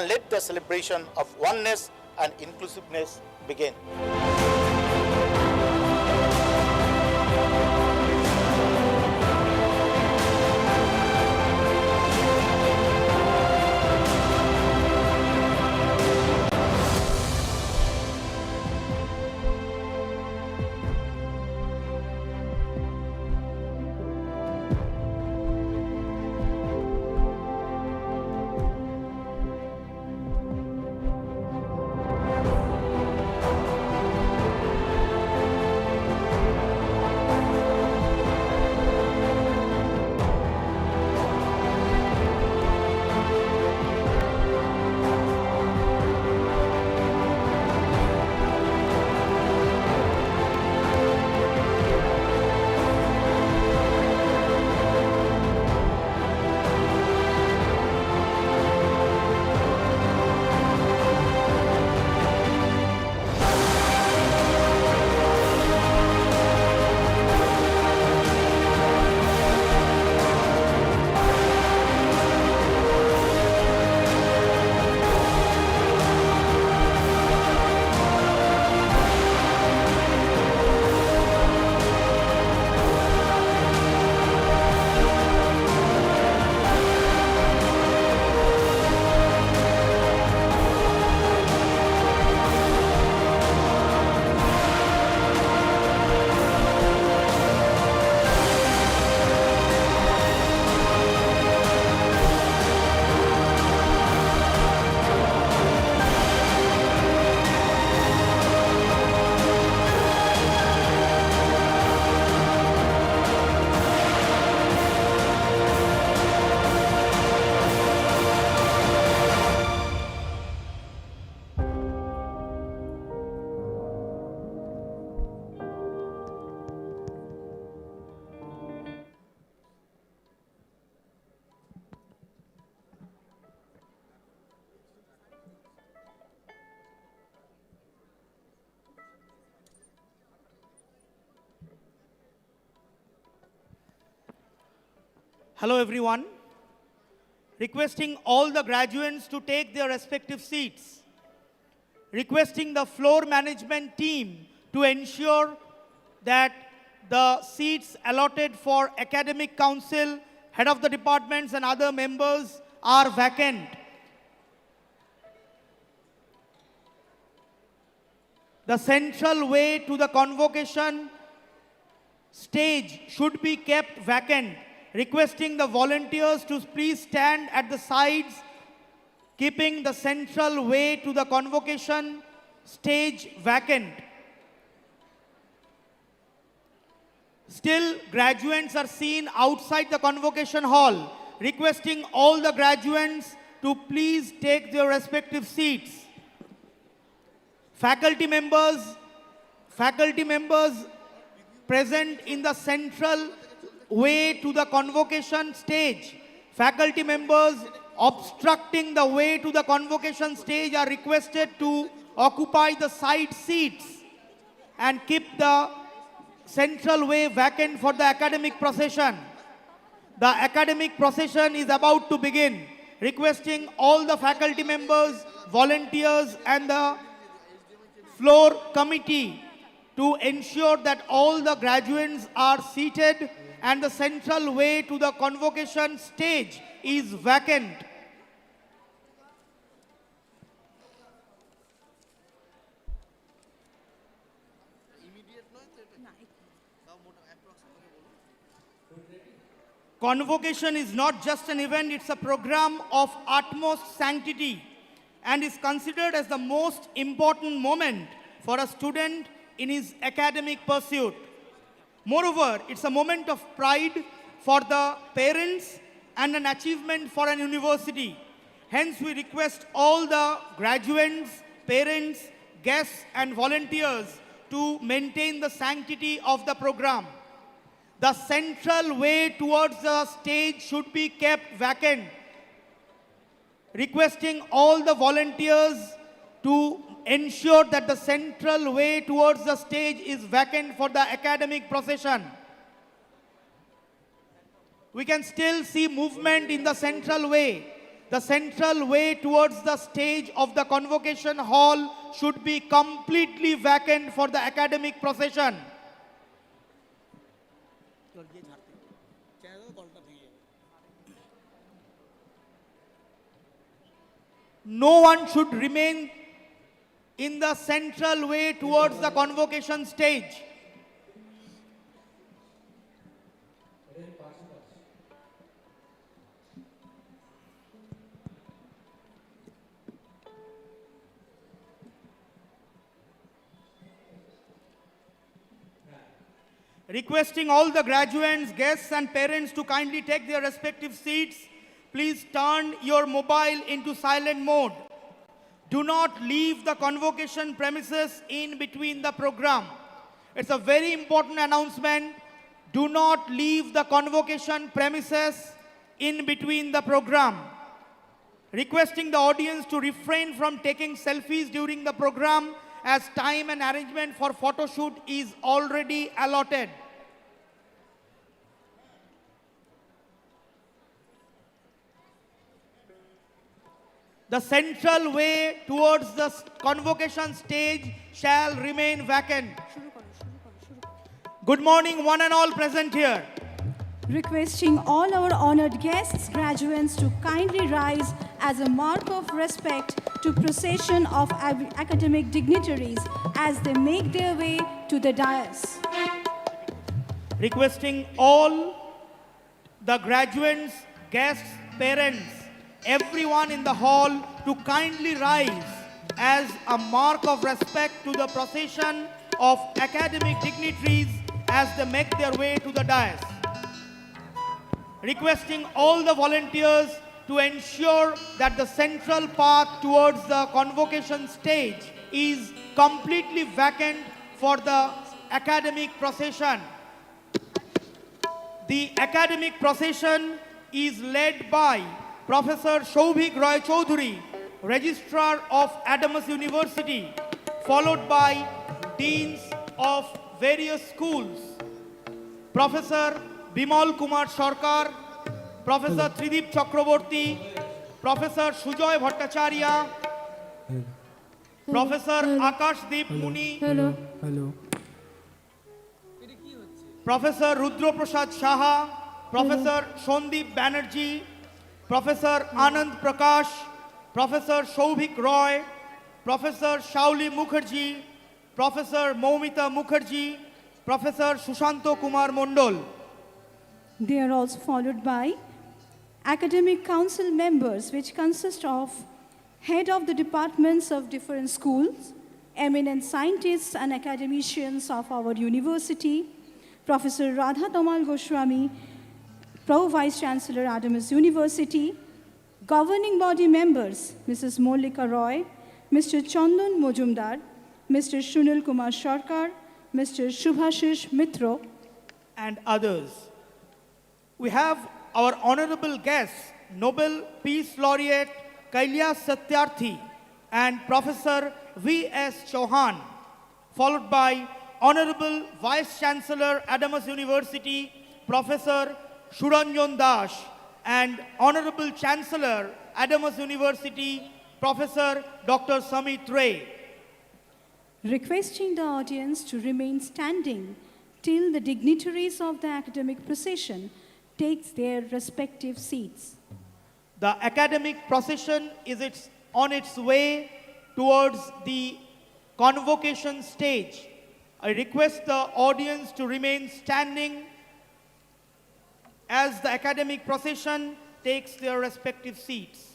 and let the celebration of oneness and inclusiveness begin. Hello everyone. Requesting all the graduates to take their respective seats. Requesting the floor management team to ensure that the seats allotted for academic council, head of the departments and other members are vacant. The central way to the convocation stage should be kept vacant. Requesting the volunteers to please stand at the sides, keeping the central way to the convocation stage vacant. Still, graduates are seen outside the convocation hall. Requesting all the graduates to please take their respective seats. Faculty members present in the central way to the convocation stage. Faculty members obstructing the way to the convocation stage are requested to occupy the side seats and keep the central way vacant for the academic procession. The academic procession is about to begin. Requesting all the faculty members, volunteers and the floor committee to ensure that all the graduates are seated and the central way to the convocation stage is vacant. Convocation is not just an event, it's a program of utmost sanctity and is considered as the most important moment for a student in his academic pursuit. Moreover, it's a moment of pride for the parents and an achievement for an university. Hence, we request all the graduates, parents, guests and volunteers to maintain the sanctity of the program. The central way towards the stage should be kept vacant. Requesting all the volunteers to ensure that the central way towards the stage is vacant for the academic procession. We can still see movement in the central way. the central way towards the stage of the convocation hall should be completely vacant for the academic procession. No one should remain in the central way towards the convocation stage. Requesting all the graduates, guests and parents to kindly take their respective seats. Please turn your mobile into silent mode. Do not leave the convocation premises in between the program. It's a very important announcement. Do not leave the convocation premises in between the program. Requesting the audience to refrain from taking selfies during the program as time and arrangement for photo shoot is already allotted. The central way towards the convocation stage shall remain vacant. Good morning, one and all present here. Requesting all our honored guests, graduates to kindly rise as a mark of respect to procession of academic dignitaries as they make their way to the dais. Requesting all the graduates, guests, parents, everyone in the hall to kindly rise as a mark of respect to the procession of academic dignitaries as they make their way to the dais. Requesting all the volunteers to ensure that the central path towards the convocation stage is completely vacant for the academic procession. The academic procession is led by Professor Shoubhik Roy Choudhury, Registrar of Adamas University, followed by Deans of various schools, Professor Bimal Kumar Sarkar, Professor Tridip Chakraborty, Professor Sujoy Bhattacharya, Professor Akashdeep Muni, Professor Rudra Prasad Shaha, Professor Shondeep Banerjee, Professor Anand Prakash, Professor Shoubhik Roy, Professor Shauli Mukherjee, Professor Moumita Mukherjee, Professor Sushanto Kumar Mondol. They are also followed by academic council members, which consist of head of the departments of different schools, eminent scientists and academicians of our university, Professor Radha Tamal Goswami, Pro Vice Chancellor, Adamas University, governing body members, Mrs. Mollika Roy, Mr. Chandan Mojumdar, Mr. Shunil Kumar Sarkar, Mr. Shubhashish Mitro, and others. We have our honorable guests, Nobel Peace Laureate Kailash Satyarthi and Professor V.S. Chauhan, followed by Honorable Vice Chancellor, Adamas University, Professor Suranjan Das, and Honorable Chancellor, Adamas University, Professor Dr. Samit Ray. Requesting the audience to remain standing till the dignitaries of the academic procession takes their respective seats. The academic procession is on its way towards the convocation stage. I request the audience to remain standing as the academic procession takes their respective seats.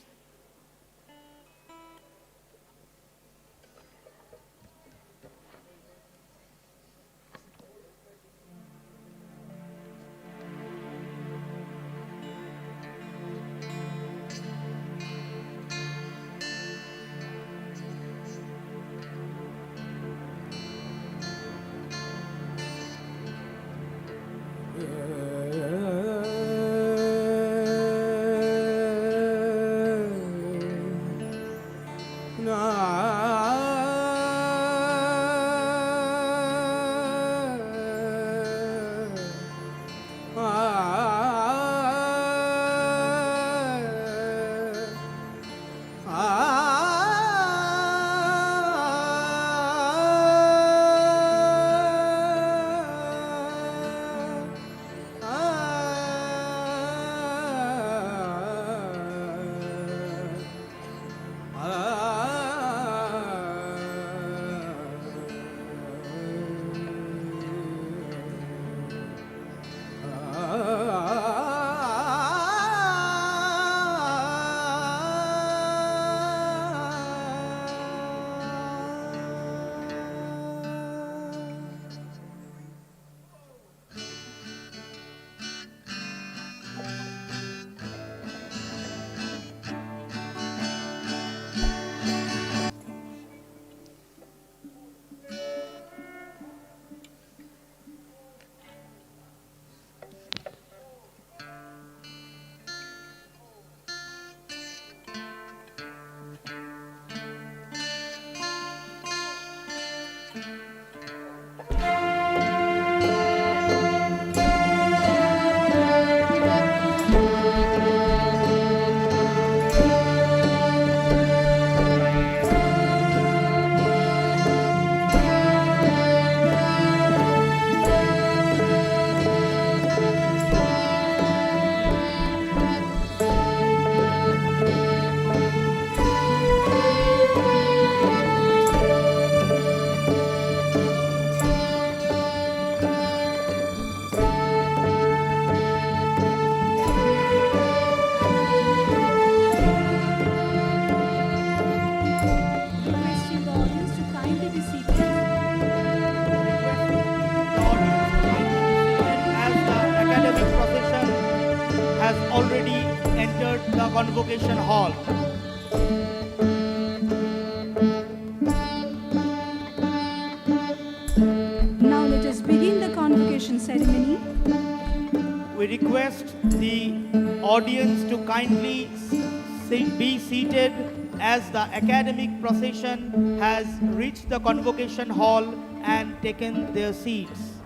already entered the convocation hall. Now let us begin the convocation ceremony. We request the audience to kindly be seated as the academic procession has reached the convocation hall and taken their seats.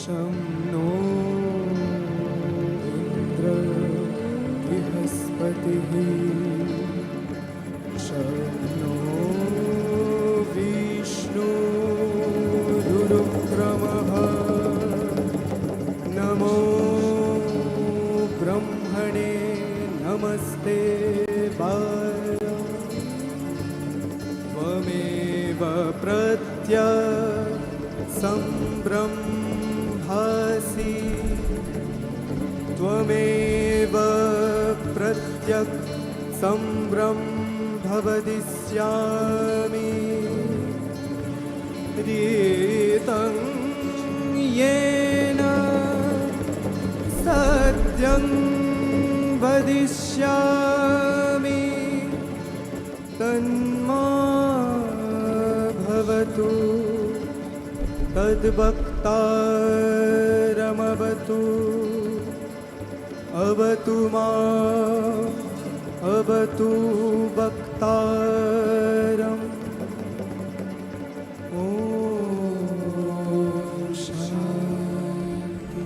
शं no Indra बृहस्पतिः शं no विष्णुरुक्रमः नमो ब्रह्मणे नमस्ते वाय त्वमेव प्रत्यक्संब्रह्मासि त्वमेव प्रत्यक्संब्रह्मवदिष्यामि रीतं येन सत्यं वदिष्यामि तन्माभवतु तद्वक्तारमवतु अवतु माम् अवतु वक्तारम् ॐ शान्ति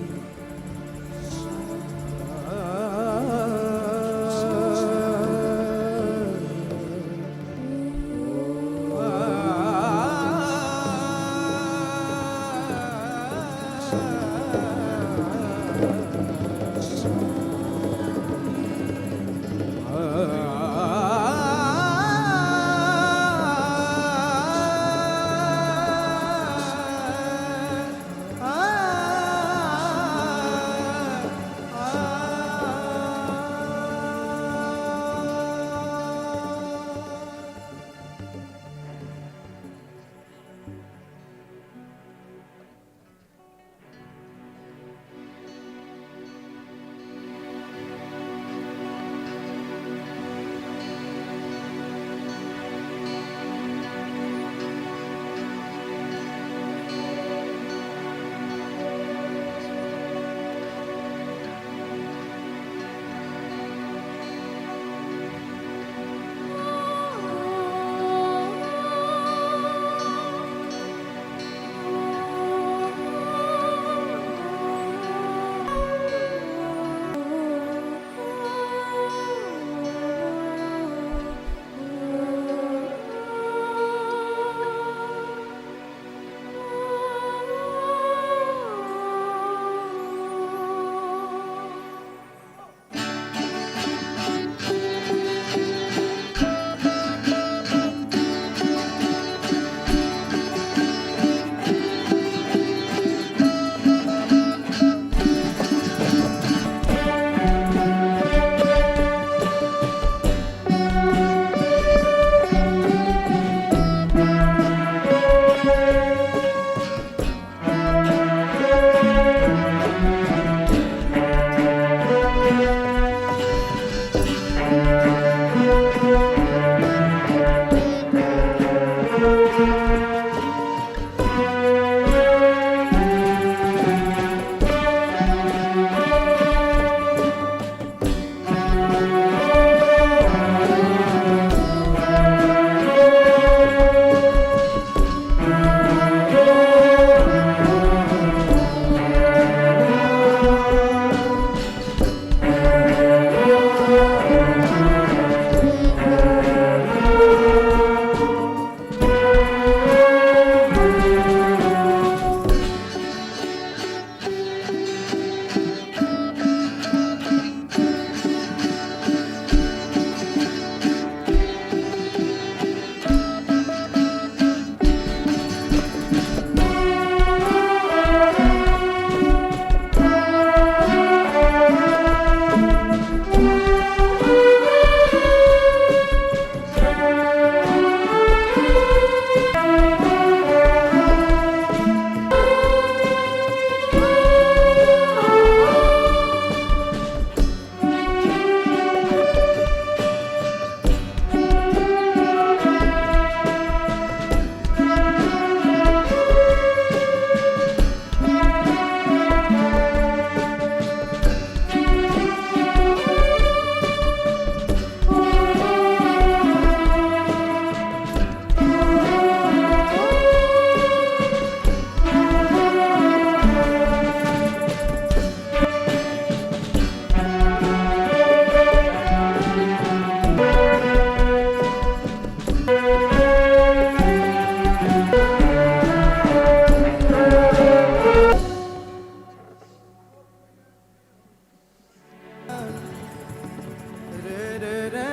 Ah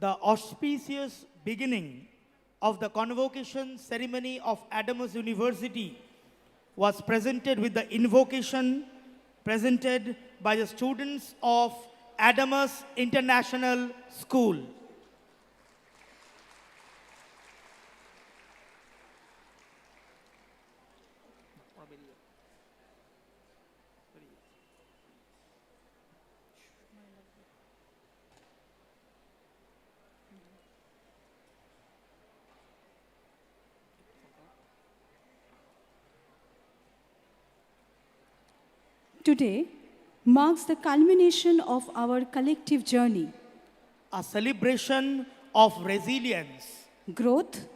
The auspicious beginning of the convocation ceremony of Adamas University was presented with the invocation presented by the students of Adamas International School. Today marks the culmination of our collective journey, A celebration of resilience growth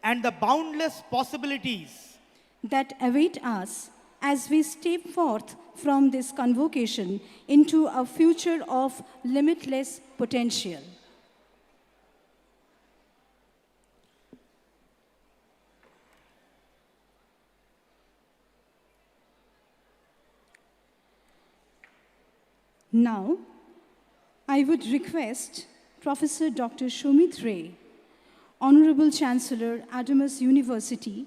and the boundless possibilities that await us as we step forth from this convocation into a future of limitless potential. Now, I would request Professor Dr. Shomit Ray, Honorable Chancellor, Adamas University,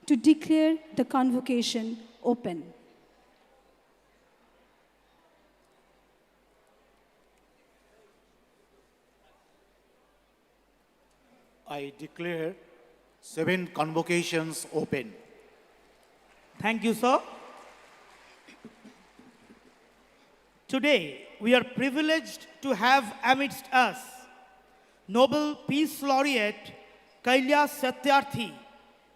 to declare the convocation open. I declare 7 convocations open. Thank you, sir. Today, we are privileged to have amidst us Nobel Peace Laureate Kailash Satyarthi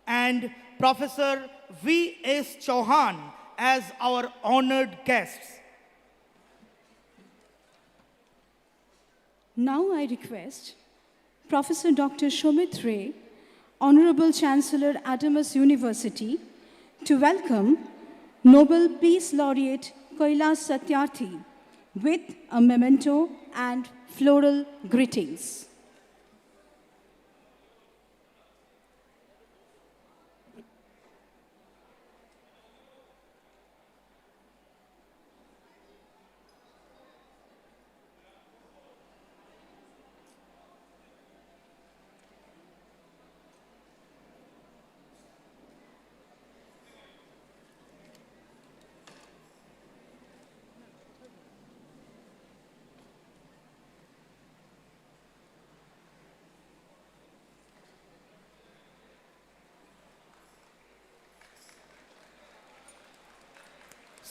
and Professor V.S. Chauhan as our honored guests. Now I request Professor Dr. Shomit Ray, Honorable Chancellor, Adamas University, to welcome Nobel Peace Laureate Kailash Satyarthi with a memento and floral greetings.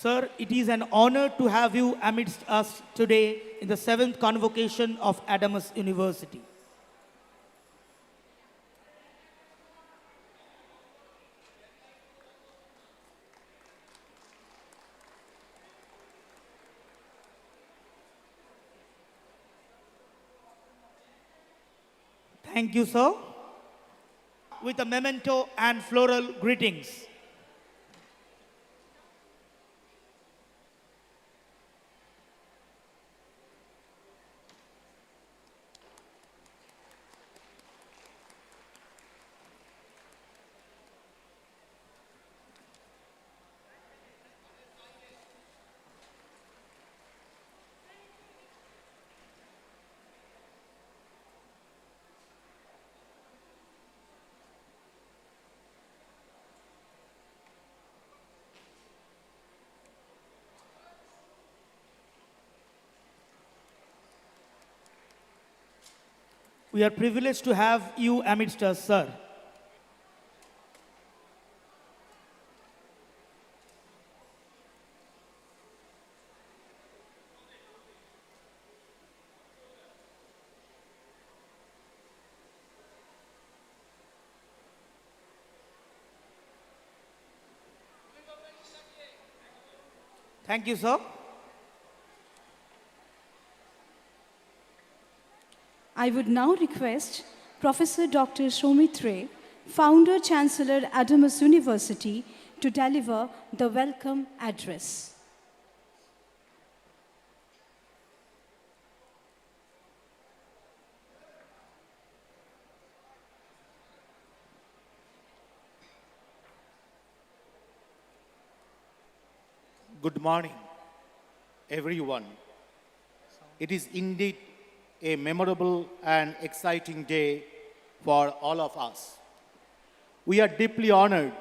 Sir, it is an honor to have you amidst us today in the 7th Convocation of Adamas University. Thank you, sir. With a memento and floral greetings. We are privileged to have you amidst us, sir. Thank you, sir. I would now request Professor Dr. Soumitra, Founder Chancellor Adamas University, to deliver the welcome address. Good morning, everyone. It is indeed a memorable and exciting day for all of us. We are deeply honored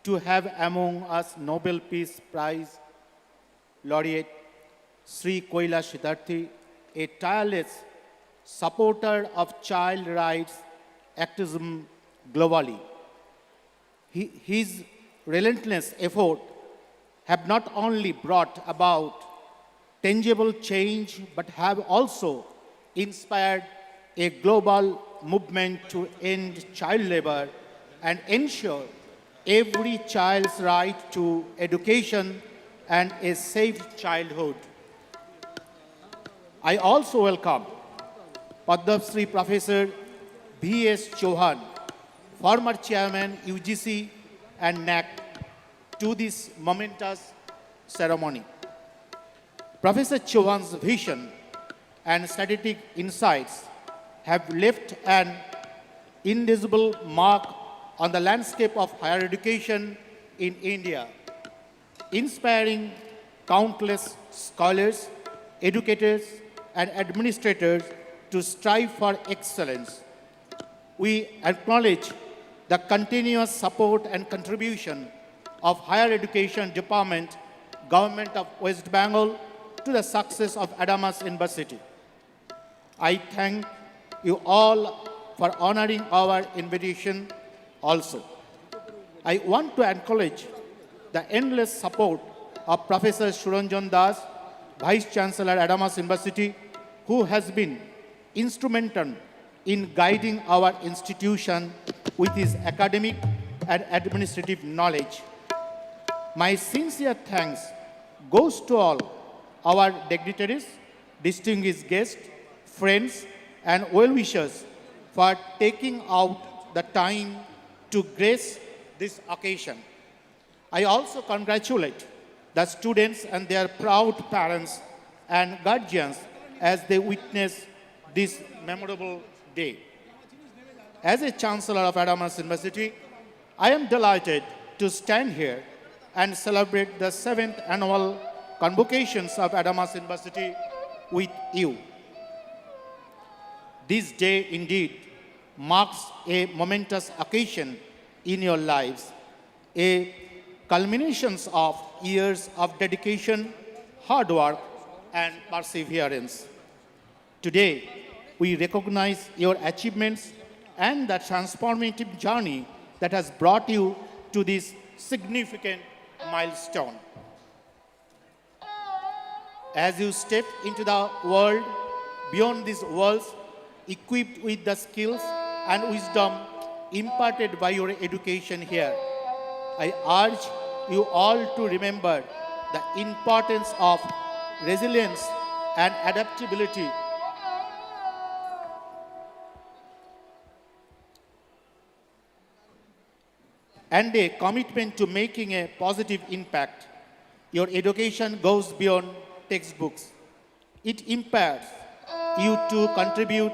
to have among us Nobel Peace Prize laureate Sri Kailash Satyarthi, a tireless supporter of child rights activism globally. His relentless effort have not only brought about tangible change, but have also inspired a global movement to end child labor and ensure every child's right to education and a safe childhood. I also welcome Padma Shri Professor V.S. Chauhan, former chairman UGC and NAC, to this momentous ceremony. Professor Chauhan's vision and strategic insights have left an indelible mark on the landscape of higher education in India, inspiring countless scholars, educators, and administrators to strive for excellence. We acknowledge the continuous support and contribution of Higher Education Department, Government of West Bengal, to the success of Adamas University. I thank you all for honoring our invitation also. I want to acknowledge the endless support of Professor Suranjan Das, Vice Chancellor Adamas University, who has been instrumental in guiding our institution with his academic and administrative knowledge. My sincere thanks goes to all our dignitaries, distinguished guests, friends, and well-wishers for taking out the time to grace this occasion. I also congratulate the students and their proud parents and guardians as they witness this memorable day. As a Chancellor of Adamas University, I am delighted to stand here and celebrate the 7th annual convocations of Adamas University with you. This day indeed marks a momentous occasion in your lives, a culmination of years of dedication, hard work, and perseverance. Today, we recognize your achievements and the transformative journey that has brought you to this significant milestone. As you step into the world beyond these walls, equipped with the skills and wisdom imparted by your education here, I urge you all to remember the importance of resilience and adaptability and a commitment to making a positive impact. Your education goes beyond textbooks. It impairs you to contribute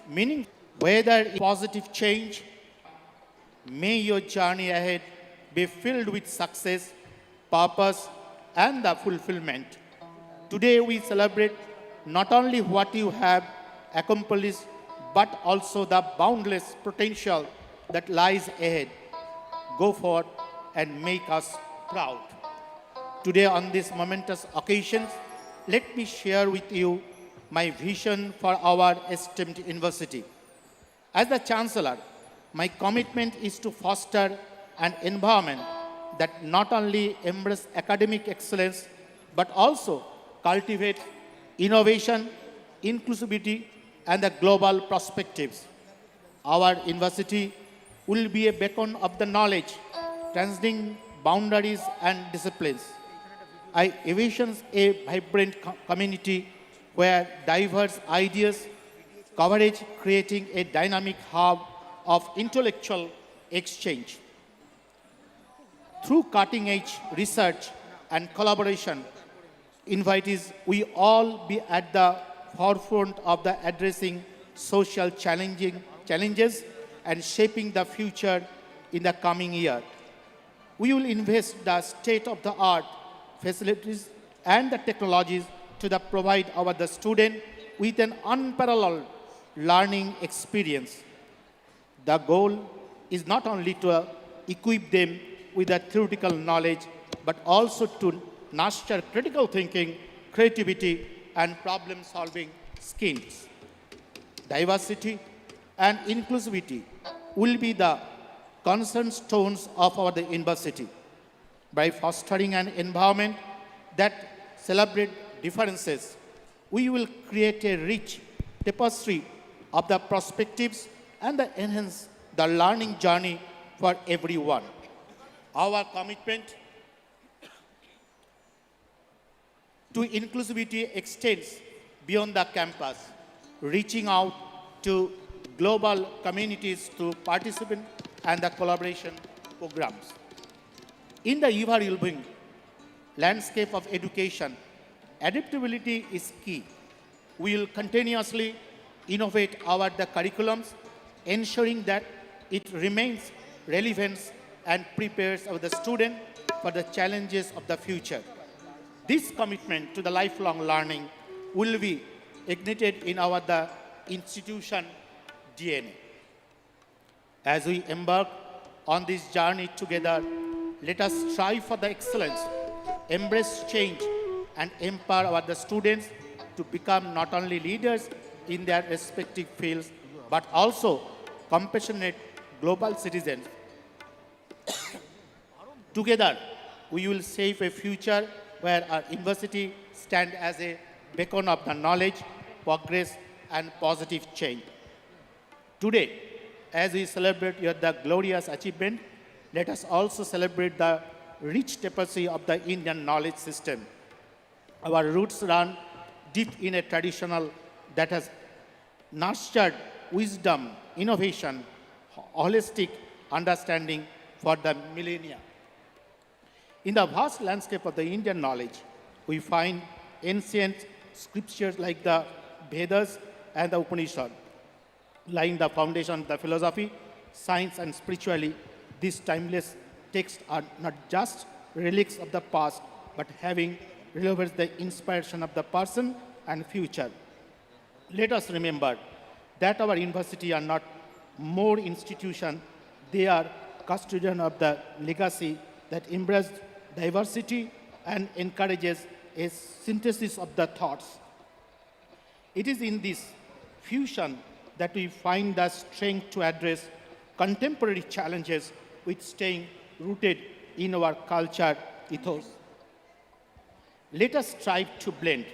meaning, whether in positive change. May your journey ahead be filled with success, purpose, and the fulfillment. Today we celebrate not only what you have accomplished, but also the boundless potential that lies ahead. Go forth and make us proud. Today, on this momentous occasion, let me share with you my vision for our esteemed university. As the Chancellor, my commitment is to foster an environment that not only embraces academic excellence, but also cultivates innovation, inclusivity, and the global perspectives. Our university will be a beacon of the knowledge, transcending boundaries and disciplines. I envision a vibrant community where diverse ideas coverage, creating a dynamic hub of intellectual exchange. Through cutting-edge research and collaboration, invitees we all be at the forefront of the addressing social challenges and shaping the future in the coming year. We will invest the state-of-the-art facilities and the technologies to provide the student with an unparalleled learning experience. The goal is not only to equip them with the theoretical knowledge, but also to nurture critical thinking, creativity, and problem-solving skills. Diversity and inclusivity will be the cornerstones of our university. By fostering an environment that celebrates differences, we will create a rich tapestry of the perspectives and enhance the learning journey for everyone. Our commitment to inclusivity extends beyond the campus, reaching out to global communities through participation and the collaboration programs. In the ever-evolving landscape of education, adaptability is key. We will continuously innovate the curriculums, ensuring that it remains relevant and prepares the student for the challenges of the future. This commitment to the lifelong learning will be ignited in the institution DNA. As we embark on this journey together, let us strive for the excellence, embrace change, and empower the students to become not only leaders in their respective fields, but also compassionate global citizens. Together, we will shape a future where our university stands as a beacon of the knowledge, progress, and positive change. Today, as we celebrate the glorious achievement, let us also celebrate the rich tapestry of the Indian knowledge system. Our roots run deep in a traditional that has nurtured wisdom, innovation, holistic understanding for the millennia. In the vast landscape of the Indian knowledge, we find ancient scriptures like the Vedas and the Upanishad, laying the foundation of the philosophy, science, and spirituality. These timeless texts are not just relics of the past, but having relevance the inspiration of the person and future. Let us remember that our university are not more institution, they are custodian of the legacy that embraces diversity and encourages a synthesis of the thoughts. It is in this fusion that we find the strength to address contemporary challenges with staying rooted in our culture ethos. Let us strive to blend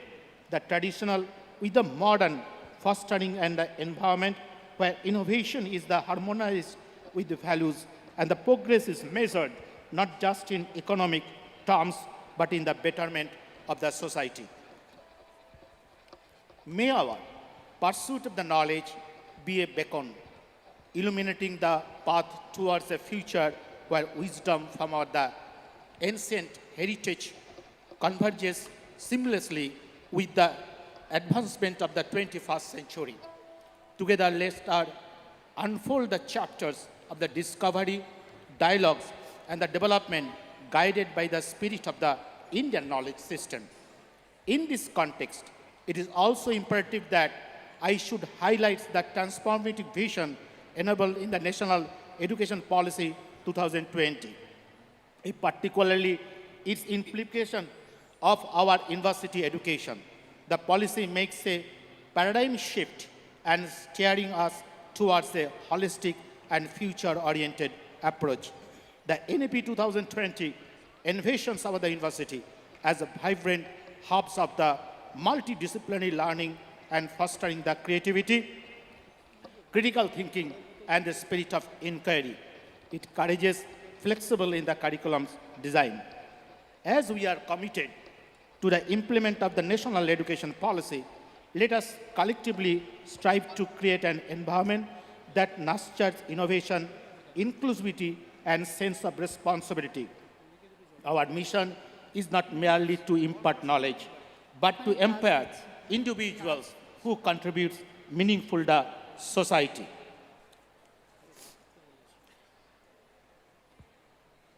the traditional with the modern, fostering an environment where innovation is the harmonized with the values and the progress is measured not just in economic terms but in the betterment of the society. May our pursuit of the knowledge be a beacon, illuminating the path towards a future where wisdom from the ancient heritage converges seamlessly with the advancement of the 21st century. Together, let's unfold the chapters of the discovery, dialogues, and the development guided by the spirit of the Indian knowledge system. In this context, it is also imperative that I should highlight the transformative vision enabled in the National Education Policy 2020, particularly its implication of our university education. The policy makes a paradigm shift and steering us towards a holistic and future-oriented approach. The NAP 2020 envisions our university as a vibrant hubs of the multidisciplinary learning and fostering the creativity, critical thinking, and the spirit of inquiry. It encourages flexible in the curriculum's design. As we are committed to the implement of the national education policy, let us collectively strive to create an environment that nurtures innovation, inclusivity, and sense of responsibility. Our mission is not merely to impart knowledge, but to empower individuals who contribute meaningful to society.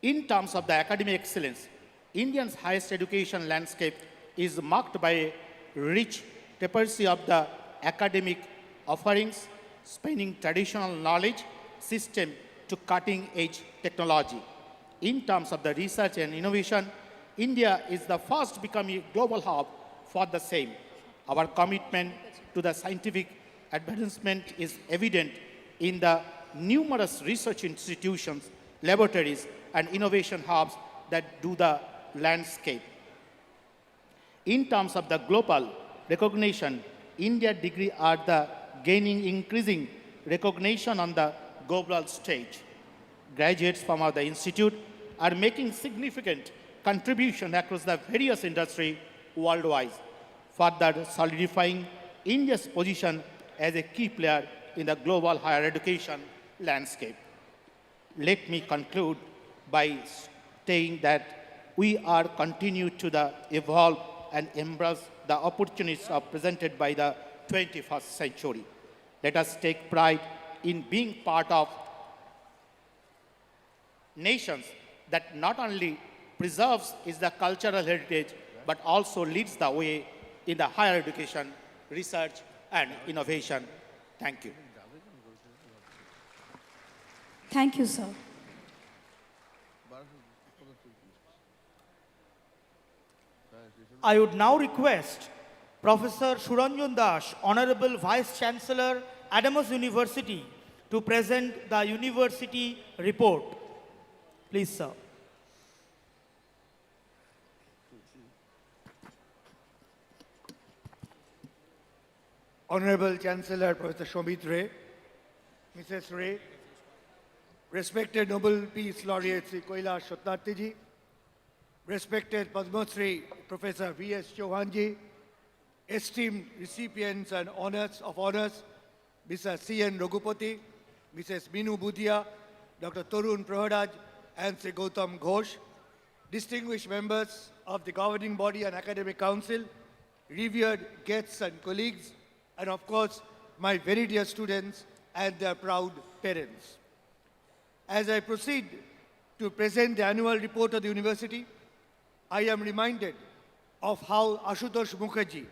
In terms of the academic excellence, India's highest education landscape is marked by a rich tapestry of the academic offerings, spanning traditional knowledge system to cutting-edge technology. In terms of the research and innovation, India is the first becoming a global hub for the same. Our commitment to the scientific advancement is evident in the numerous research institutions, laboratories, and innovation hubs that do the landscape. In terms of the global recognition, India degree are the gaining increasing recognition on the global stage. Graduates from the institute are making significant contribution across the various industries worldwide, further solidifying India's position as a key player in the global higher education landscape. Let me conclude by saying that we are continue to evolve and embrace the opportunities presented by the 21st century. Let us take pride in being part of nations that not only preserves the cultural heritage, but also leads the way in the higher education, research, and innovation. Thank you. Thank you, sir. I would now request Professor Suranjan Das, Honorable Vice Chancellor, Adamas University, to present the university report. Please, sir. Honorable Chancellor Professor Shobit Ray, Mrs. Ray, respected Nobel Peace Laureate Sri Kailash Satyarthi, respected Padma Shri Professor V.S. Chauhanji, esteemed recipients and honors, Mr. C.N. Raghupati, Mrs. Minu Budhia, Dr. Tarun Praharaj, and Sri Gautam Ghosh, distinguished members of the governing body and academic council, revered guests and colleagues, and of course, my very dear students and their proud parents. As I proceed to present the annual report of the university, I am reminded of how Ashutosh Mukherjee,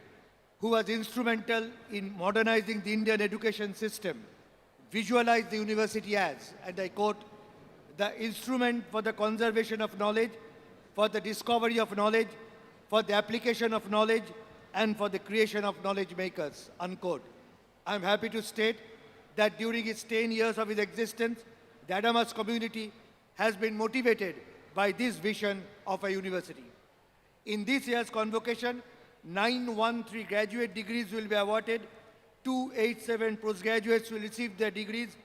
who was instrumental in modernizing the Indian education system, visualized the university as, and I quote, the instrument for the conservation of knowledge, for the discovery of knowledge, for the application of knowledge, and for the creation of knowledge makers, unquote. I am happy to state that during its 10 years of its existence, the Adamas community has been motivated by this vision of a university. In this year's convocation, 913 graduate degrees will be awarded, 287 postgraduates will receive their degrees,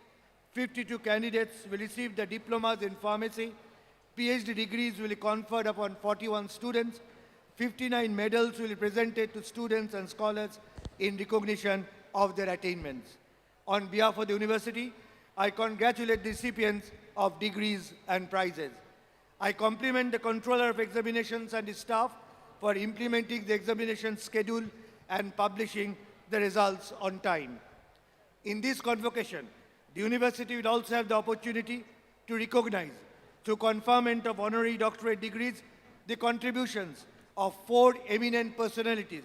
52 candidates will receive their diplomas in pharmacy, PhD degrees will be conferred upon 41 students, 59 medals will be presented to students and scholars in recognition of their attainments. On behalf of the university, I congratulate the recipients of degrees and prizes. I compliment the Controller of Examinations and his staff for implementing the examination schedule and publishing the results on time. In this convocation, the university will also have the opportunity to recognize, through conferment of honorary doctorate degrees, the contributions of 4 eminent personalities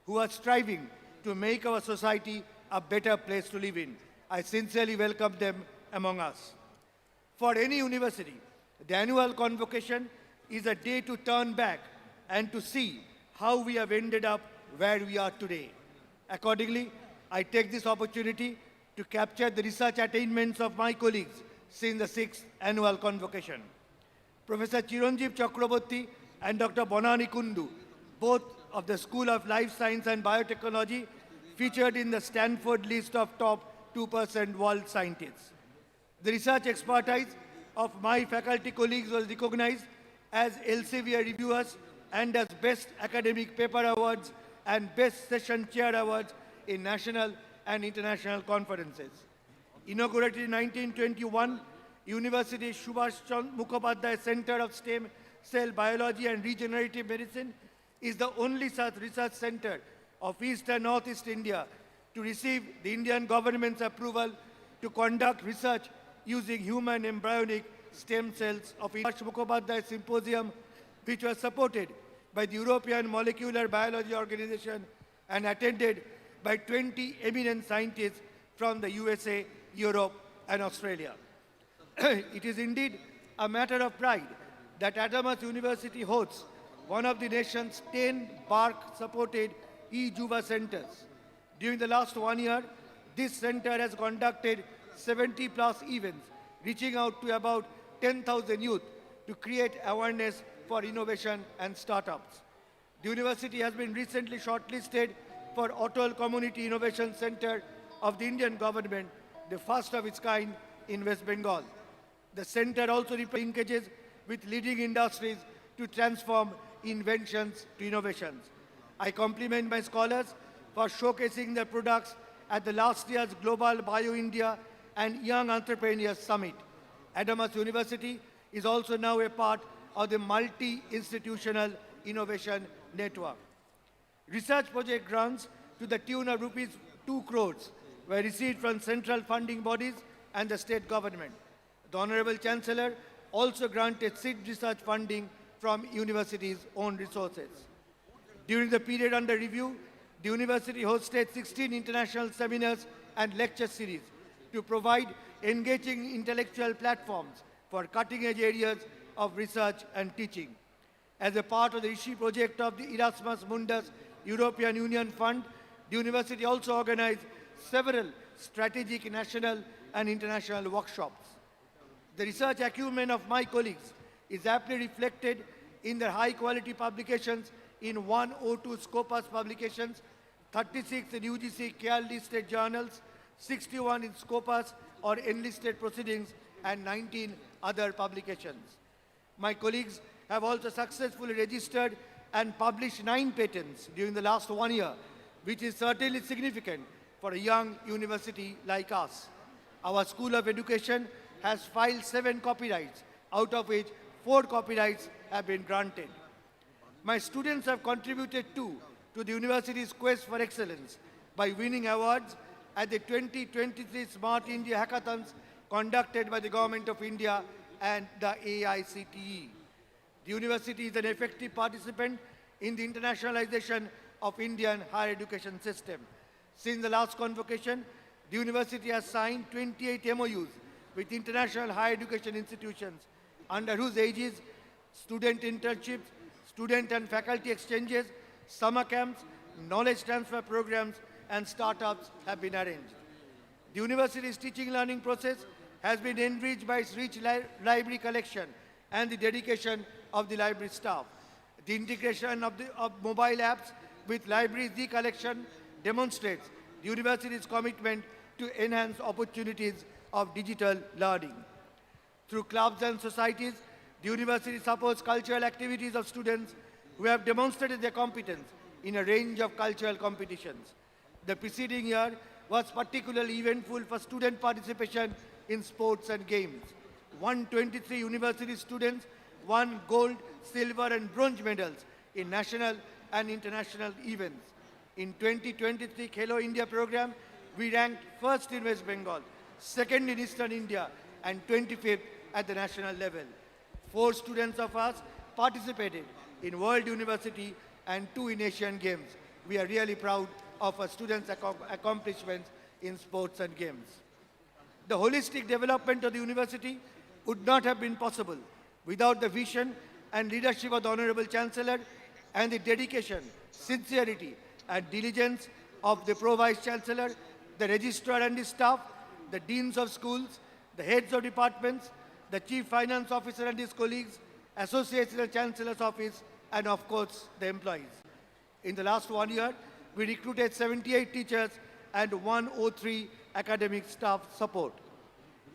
who are striving to make our society a better place to live in. I sincerely welcome them among us. For any university, the annual convocation is a day to turn back and to see how we have ended up where we are today. Accordingly, I take this opportunity to capture the research attainments of my colleagues since the 6th annual convocation. Professor Chiranjeev Chakraborty and Dr. Bonani Kundu, both of the School of Life Science and Biotechnology, featured in the Stanford list of top 2% world scientists. The research expertise of my faculty colleagues was recognized as Elsevier reviewers and as Best Academic Paper Awards and Best Session Chair Awards in national and international conferences. Inaugurated in 1921, University Subhash Chandra Mukhopadhyay Center of Stem Cell Biology and Regenerative Medicine is the only such research center of East and Northeast India to receive the Indian government's approval to conduct research using human embryonic stem cells of Subhash Mukhopadhyay Symposium, which was supported by the European Molecular Biology Organization and attended by 20 eminent scientists from the USA, Europe, and Australia. It is indeed a matter of pride that Adamas University hosts one of the nation's 10 BARC-supported e-Juba centers. During the last 1 year, this center has conducted 70+ events, reaching out to about 10,000 youth to create awareness for innovation and startups. The university has been recently shortlisted for Atal Community Innovation Center of the Indian government, the first of its kind in West Bengal. The center also linkages with leading industries to transform inventions to innovations. I compliment my scholars for showcasing their products at the last year's Global Bio-India and Young Entrepreneurs Summit. Adamas University is also now a part of the multi-institutional innovation network. Research project grants to the tune of rupees 2 crores were received from central funding bodies and the state government. The Honorable Chancellor also granted seed research funding from university's own resources. During the period under review, the university hosted 16 international seminars and lecture series to provide engaging intellectual platforms for cutting-edge areas of research and teaching. As a part of the Rishi project of the Erasmus Mundus European Union Fund, the university also organized several strategic national and international workshops. The research acumen of my colleagues is aptly reflected in their high-quality publications in 102 Scopus publications, 36 in UGC CARE-listed journals, 61 in Scopus or enlisted proceedings, and 19 other publications. My colleagues have also successfully registered and published 9 patents during the last 1 year, which is certainly significant for a young university like us. Our School of Education has filed 7 copyrights, out of which 4 copyrights have been granted. My students have contributed too to the university's quest for excellence by winning awards at the 2023 Smart India Hackathons conducted by the Government of India and the AICTE. The university is an effective participant in the internationalization of Indian higher education system. Since the last convocation, the university has signed 28 MOUs with international higher education institutions under whose aegis student internships, student and faculty exchanges, summer camps, knowledge transfer programs, and startups have been arranged. The university's teaching learning process has been enriched by its rich library collection and the dedication of the library staff. The integration of mobile apps with library e-collection demonstrates the university's commitment to enhance opportunities of digital learning. Through clubs and societies, the university supports cultural activities of students who have demonstrated their competence in a range of cultural competitions. The preceding year was particularly eventful for student participation in sports and games. 123 university students won gold, silver and bronze medals in national and international events. In 2023 Khelo India program, we ranked first in West Bengal, second in Eastern India and 25th at the national level. 4 students of us participated in World University and 2 in Asian Games. We are really proud of our students' accomplishments in sports and games. The holistic development of the university would not have been possible without the vision and leadership of the Honorable Chancellor and the dedication, sincerity and diligence of the Pro-Vice Chancellor, the Registrar and his staff, the Deans of schools, the heads of departments, the Chief Finance Officer and his colleagues, Associates in the Chancellor's Office, and of course, the employees. In the last 1 year, we recruited 78 teachers and 103 academic staff support.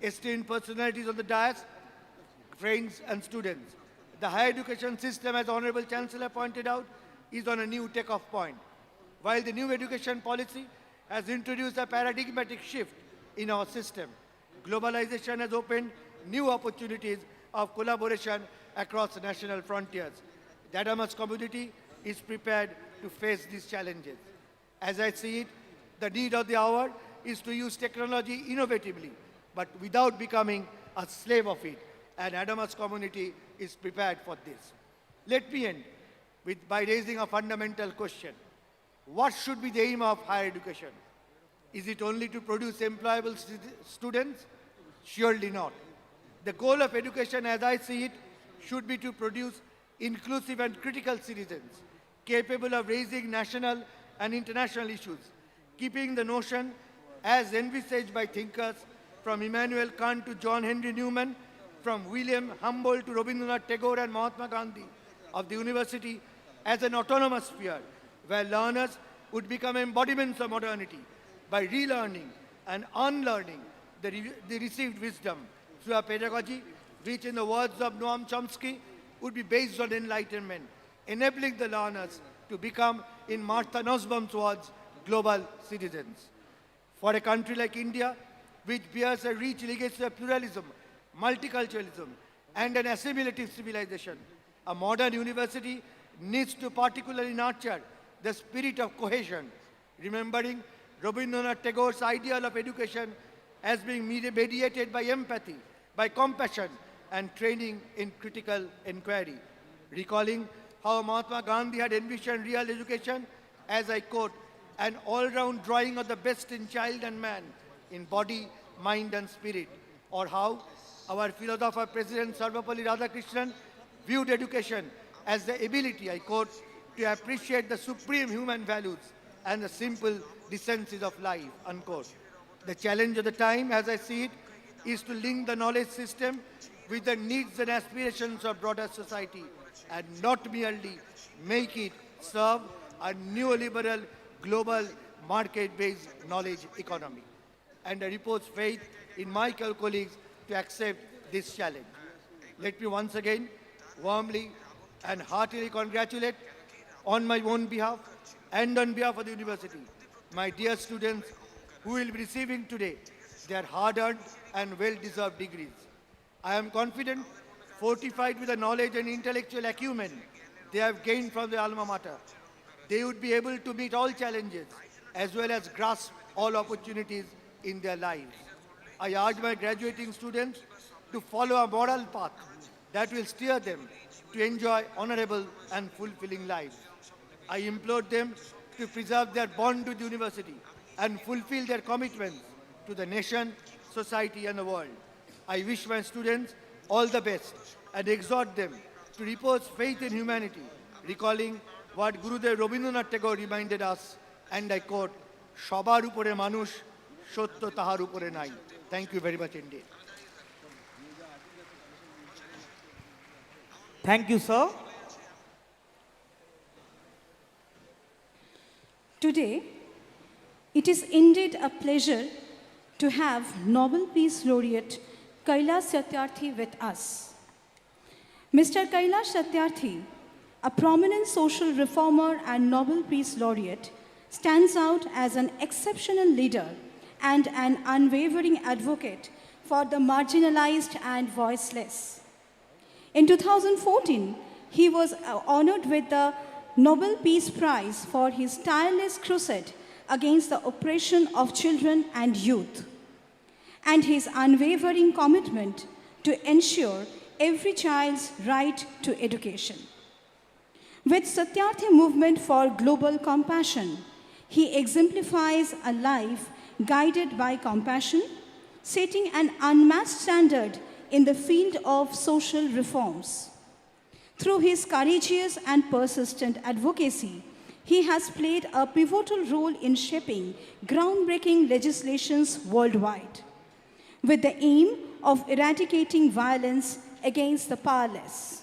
Esteemed personalities on the dais, friends and students, the higher education system, as Honorable Chancellor pointed out, is on a new takeoff point. While the new education policy has introduced a paradigmatic shift in our system, globalization has opened new opportunities of collaboration across national frontiers. The Adamas community is prepared to face these challenges. As I see it, the need of the hour is to use technology innovatively, but without becoming a slave of it. And Adamas community is prepared for this. Let me end by raising a fundamental question. What should be the aim of higher education? Is it only to produce employable students? Surely not. The goal of education, as I see it, should be to produce inclusive and critical citizens, capable of raising national and international issues, keeping the notion as envisaged by thinkers from Immanuel Kant to John Henry Newman, from William Humboldt to Rabindranath Tagore and Mahatma Gandhi, of the university as an autonomous sphere where learners would become embodiments of modernity by relearning and unlearning the received wisdom through a pedagogy which, in the words of Noam Chomsky, would be based on enlightenment, enabling the learners to become, in Martha Nussbaum's words, global citizens. For a country like India, which bears a rich legacy of pluralism, multiculturalism, and an assimilative civilization, a modern university needs to particularly nurture the spirit of cohesion, remembering Rabindranath Tagore's ideal of education as being mediated by empathy, by compassion, and training in critical inquiry. Recalling how Mahatma Gandhi had envisioned real education, as I quote, an all-round drawing of the best in child and man, in body, mind, and spirit, or how our philosopher President Sarvapalli Radhakrishnan viewed education as the ability, I quote, to appreciate the supreme human values and the simple decencies of life, unquote. The challenge of the time, as I see it, is to link the knowledge system with the needs and aspirations of broader society and not merely make it serve a neoliberal, global, market-based knowledge economy. And I repose faith in my colleagues to accept this challenge. Let me once again warmly and heartily congratulate on my own behalf and on behalf of the university, my dear students who will be receiving today their hard-earned and well-deserved degrees. I am confident fortified with the knowledge and intellectual acumen they have gained from the alma mater, they would be able to meet all challenges as well as grasp all opportunities in their lives. I urge my graduating students to follow a moral path that will steer them to enjoy honorable and fulfilling lives. I implore them to preserve their bond with the university and fulfill their commitments to the nation, society, and the world. I wish my students all the best and exhort them to repose faith in humanity, recalling what Gurudev Rabindranath Tagore reminded us, and I quote, "Shobar upore manush, sotto tahar upore nai." Thank you very much indeed. Thank you, sir. Today, it is indeed a pleasure to have Nobel Peace Laureate Kailash Satyarthi with us. Mr. Kailash Satyarthi, a prominent social reformer and Nobel Peace Laureate, stands out as an exceptional leader and an unwavering advocate for the marginalized and voiceless. In 2014, he was honored with the Nobel Peace Prize for his tireless crusade against the oppression of children and youth, and his unwavering commitment to ensure every child's right to education. With Satyarthi Movement for Global Compassion, he exemplifies a life guided by compassion, setting an unmatched standard in the field of social reforms. Through his courageous and persistent advocacy, he has played a pivotal role in shaping groundbreaking legislations worldwide, with the aim of eradicating violence against the powerless.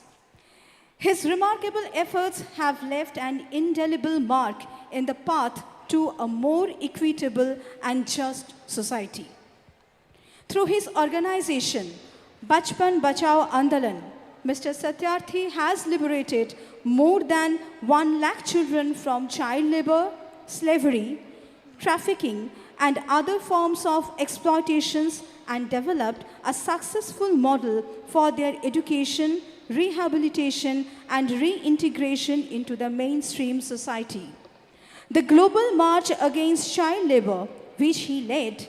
His remarkable efforts have left an indelible mark in the path to a more equitable and just society. Through his organization, Bachpan Bachao Andolan, Mr. Satyarthi has liberated more than 1 lakh children from child labor, slavery, trafficking, and other forms of exploitations, and developed a successful model for their education, rehabilitation, and reintegration into the mainstream society. The Global March Against Child Labor, which he led,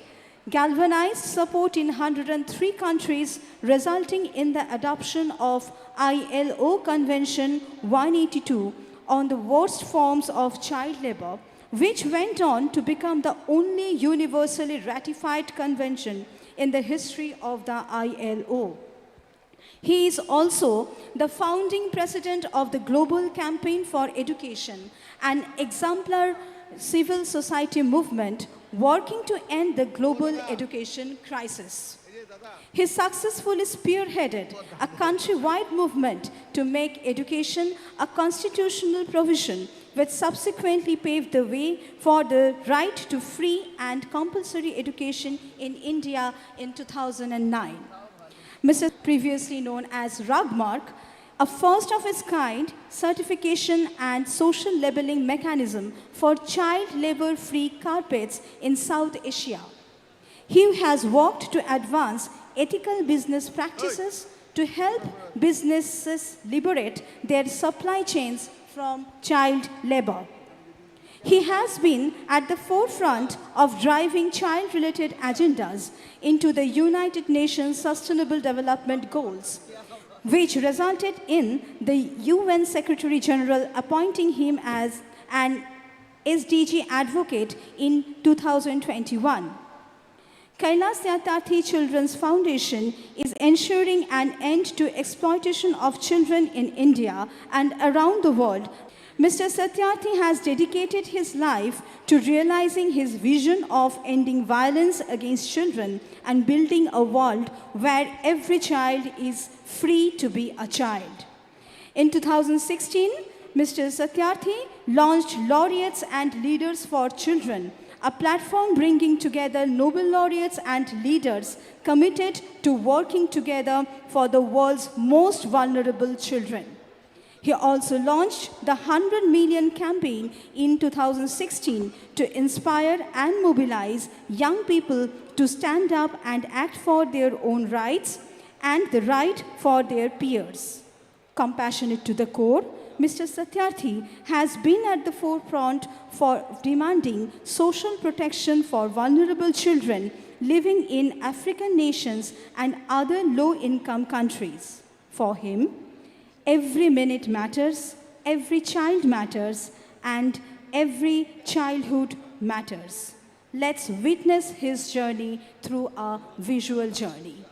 galvanized support in 103 countries, resulting in the adoption of ILO Convention 182 on the worst forms of child labor, which went on to become the only universally ratified convention in the history of the ILO. He is also the founding president of the Global Campaign for Education, an exemplar civil society movement working to end the global education crisis. He successfully spearheaded a countrywide movement to make education a constitutional provision, which subsequently paved the way for the right to free and compulsory education in India in 2009. Mr. Previously known as Ragmark, a first of its kind certification and social labeling mechanism for child labor-free carpets in South Asia. He has worked to advance ethical business practices to help businesses liberate their supply chains from child labor. He has been at the forefront of driving child-related agendas into the United Nations Sustainable Development Goals, which resulted in the UN Secretary General appointing him as an SDG advocate in 2021. Kailash Satyarthi Children's Foundation is ensuring an end to exploitation of children in India and around the world. Mr. Satyarthi has dedicated his life to realizing his vision of ending violence against children and building a world where every child is free to be a child. In 2016, Mr. Satyarthi launched Laureates and Leaders for Children, a platform bringing together Nobel laureates and leaders committed to working together for the world's most vulnerable children. He also launched the 100 Million campaign in 2016 to inspire and mobilize young people to stand up and act for their own rights, and the right for their peers. Compassionate to the core, Mr. Satyarthi has been at the forefront for demanding social protection for vulnerable children living in African nations and other low-income countries. For him, every minute matters, every child matters, and every childhood matters. Let's witness his journey through a visual journey.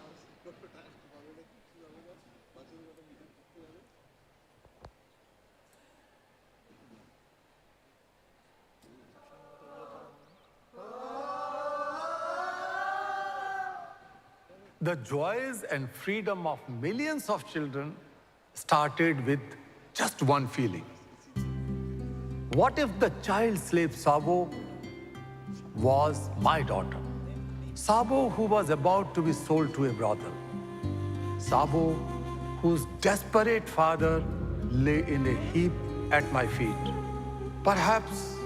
The joys and freedom of millions of children started with just one feeling. What if the child slave Sabo was my daughter? Sabo, who was about to be sold to a brothel. Sabo, whose desperate father lay in a heap at my feet. Perhaps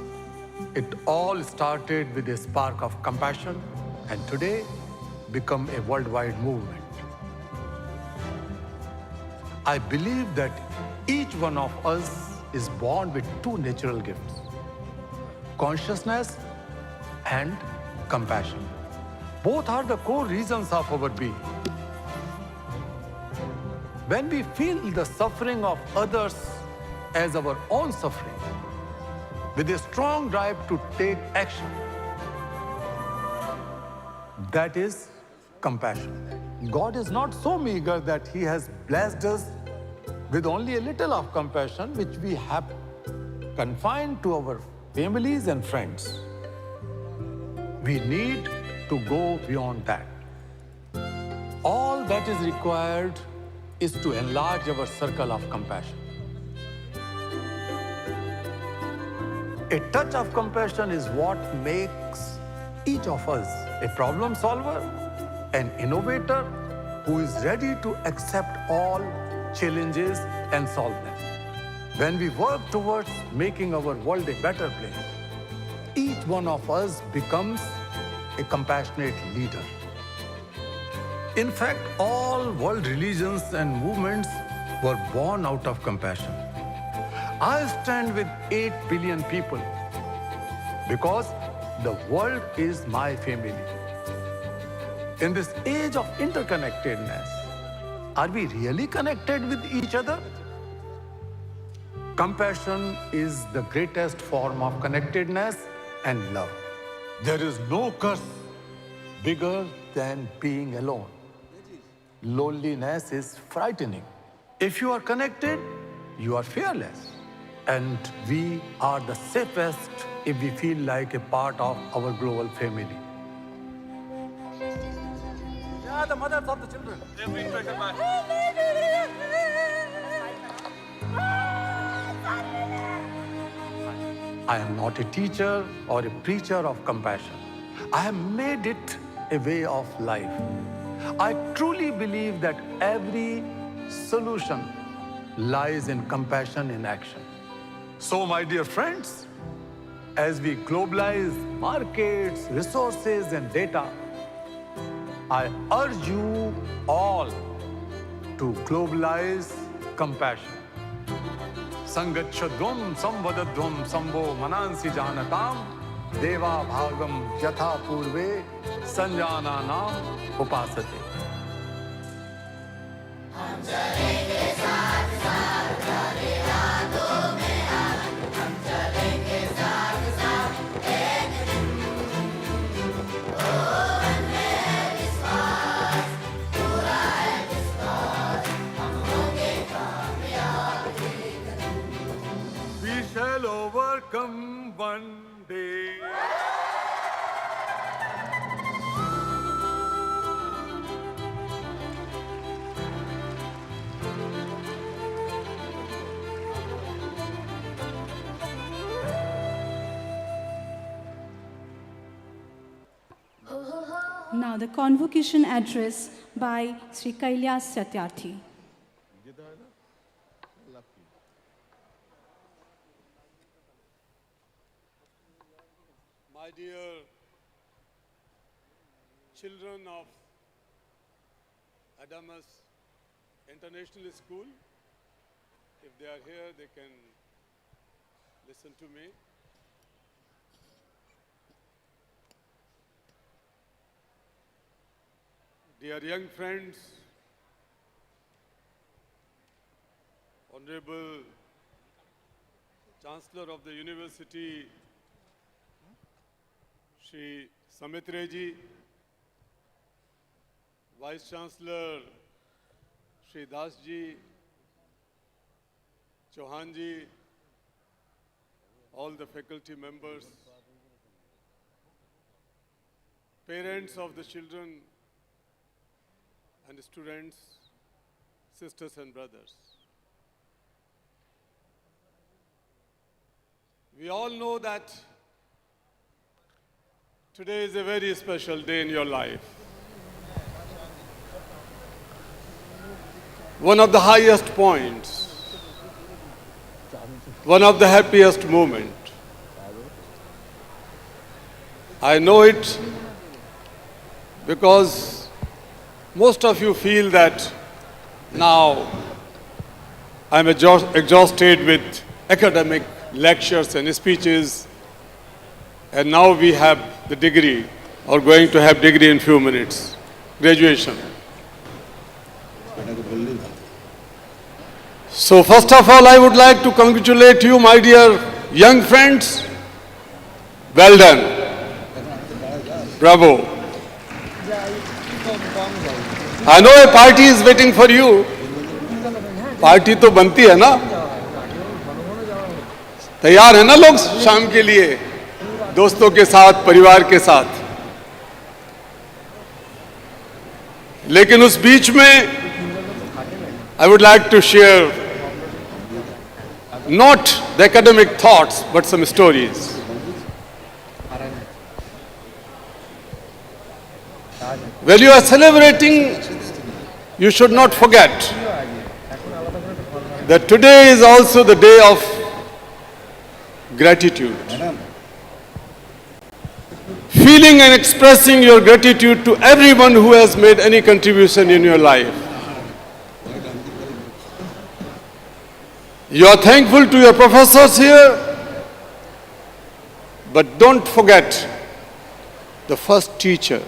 it all started with a spark of compassion and today become a worldwide movement. I believe that each one of us is born with two natural gifts: consciousness and compassion. Both are the core reasons of our being. When we feel the suffering of others as our own suffering, with a strong drive to take action, that is compassion. God is not so meager that He has blessed us with only a little of compassion, which we have confined to our families and friends. We need to go beyond that. All that is required is to enlarge our circle of compassion. A touch of compassion is what makes each of us a problem solver, an innovator who is ready to accept all challenges and solve them. When we work towards making our world a better place, each one of us becomes a compassionate leader. In fact, all world religions and movements were born out of compassion. I stand with 8 billion people because the world is my family. In this age of interconnectedness, are we really connected with each other? Compassion is the greatest form of connectedness and love. There is no curse bigger than being alone. Loneliness is frightening. If you are connected, you are fearless. And we are the safest if we feel like a part of our global family. They are the mothers of the children. They've been better by. I am not a teacher or a preacher of compassion. I have made it a way of life. I truly believe that every solution lies in compassion in action. So, my dear friends, as we globalize markets, resources, and data, I urge you all to globalize compassion. Sangachadvam samvadadvam sambo manansi janatam deva bhagam yatha purve sanjananam upasate. We shall overcome one day. Now the convocation address by Sri Kailas Satyarthi. My dear children of Adamas International School. If they are here, they can listen to me. Dear young friends, Honorable Chancellor of the University, Shri Samitra ji, Vice Chancellor Shri Das ji, Chauhan ji, all the faculty members, parents of the children and students, sisters and brothers. We all know that today is a very special day in your life. One of the highest points, one of the happiest moments. I know it because most of you feel that now I'm exhausted with academic lectures and speeches, and now we have the degree, or going to have degree in few minutes, graduation. So first of all, I would like to congratulate you, my dear young friends. Well done. Bravo. I know a party is waiting for you. Party तो बनती है ना? तैयार है ना लोग शाम के लिए, दोस्तों के साथ, परिवार के साथ? लेकिन उस बीच में I would like to share not the academic thoughts, but some stories. When you are celebrating, you should not forget that today is also the day of gratitude. Feeling and expressing your gratitude to everyone who has made any contribution in your life. You are thankful to your professors here, but don't forget the first teacher.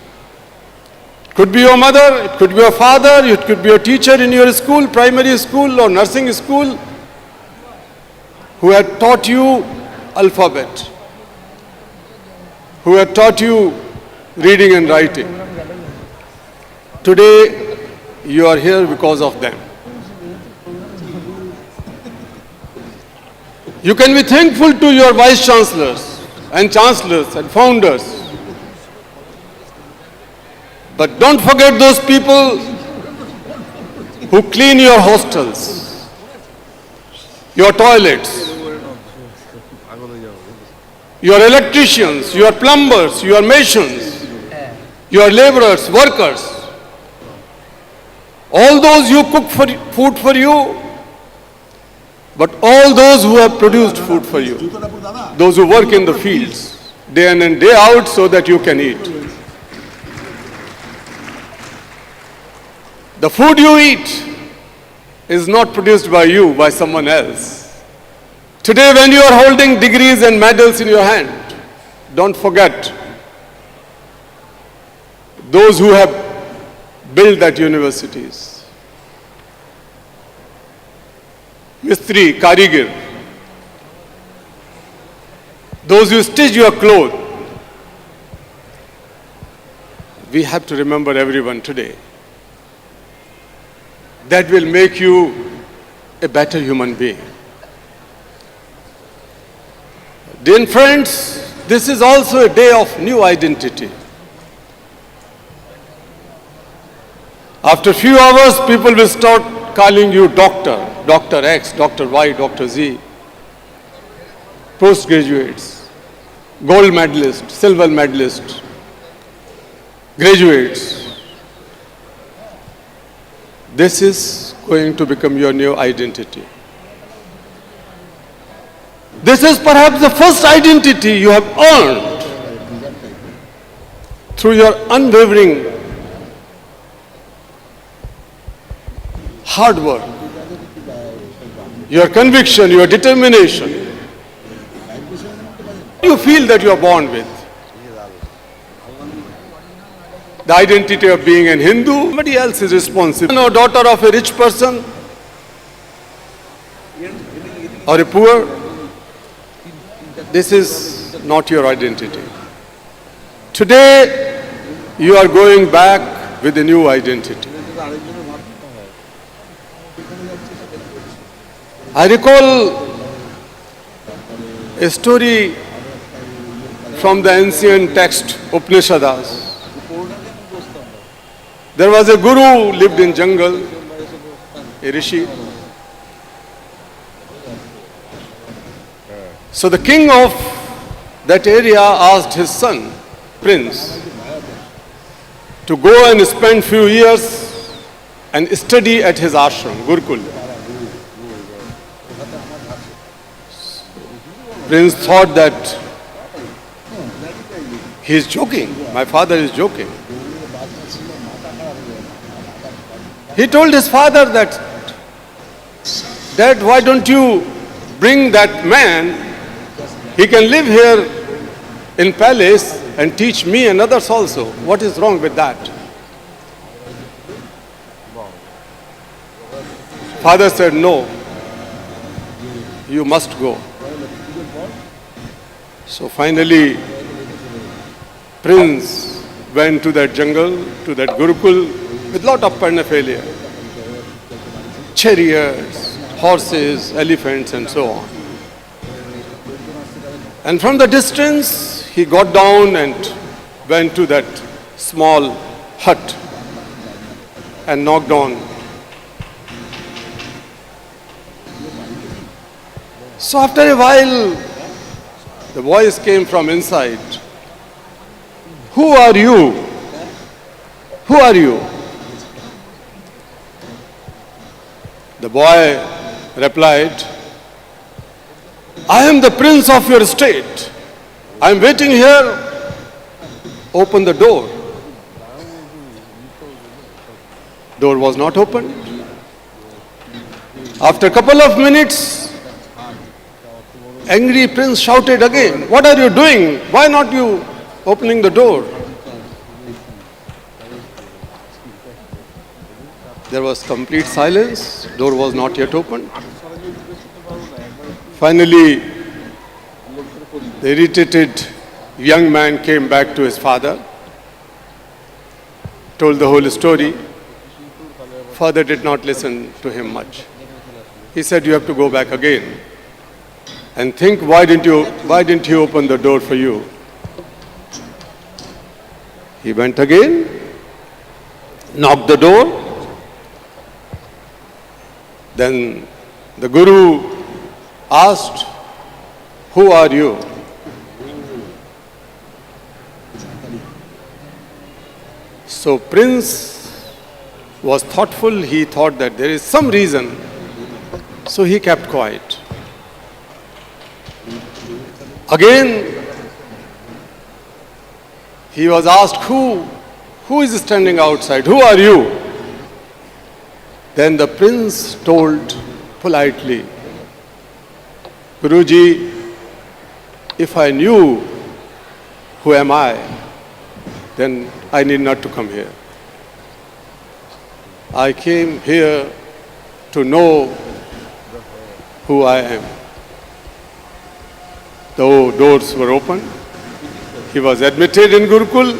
It could be your mother, it could be your father, it could be your teacher in your school, primary school or nursing school, who had taught you alphabet, who had taught you reading and writing. Today, you are here because of them. You can be thankful to your vice chancellors and chancellors and founders. But don't forget those people who clean your hostels, your toilets, your electricians, your plumbers, your masons, your laborers, workers. All those who cook food for you, but all those who have produced food for you, those who work in the fields, day in and day out so that you can eat. The food you eat is not produced by you, by someone else. Today when you are holding degrees and medals in your hand, don't forget those who have built that universities. Mistri, Karigir, those who stitch your clothes. We have to remember everyone today. That will make you a better human being. Dear friends, this is also a day of new identity. After a few hours, people will start calling you doctor, Dr. X, Dr. Y, Dr. Z, postgraduates, gold medalist, silver medalist, graduates. This is going to become your new identity. This is perhaps the first identity you have earned through your unwavering hard work, your conviction, your determination. You feel that you are born with. The identity of being an Hindu, somebody else is responsible. No, daughter of a rich person or a poor, this is not your identity. Today, you are going back with a new identity. I recall a story from the ancient text Upanishads. There was a guru who lived in jungle, a rishi. So the king of that area asked his son, prince, to go and spend few years and study at his ashram, Gurukul. Prince thought that he is joking, my father is joking. He told his father that, Dad, why don't you bring that man? He can live here in palace and teach me and others also. What is wrong with that? Father said, no, you must go. So finally, Prince went to that jungle, to that Gurukul, with lot of paraphernalia, chariots, horses, elephants, and so on. And from the distance, he got down and went to that small hut and knocked on. So after a while, the voice came from inside. Who are you? Who are you? The boy replied, I am the prince of your state. I am waiting here. Open the door. Door was not opened. After a couple of minutes, angry prince shouted again, what are you doing? Why not you opening the door? There was complete silence. Door was not yet opened. Finally, the irritated young man came back to his father, told the whole story. Father did not listen to him much. He said, you have to go back again and think, why didn't he open the door for you? He went again, knocked the door. Then the guru asked, who are you? So Prince was thoughtful. He thought that there is some reason. So he kept quiet. Again, he was asked, who is standing outside? Who are you? Then the prince told politely, Guruji, if I knew who am I, then I need not to come here. I came here to know who I am. The doors were open. He was admitted in Gurukul.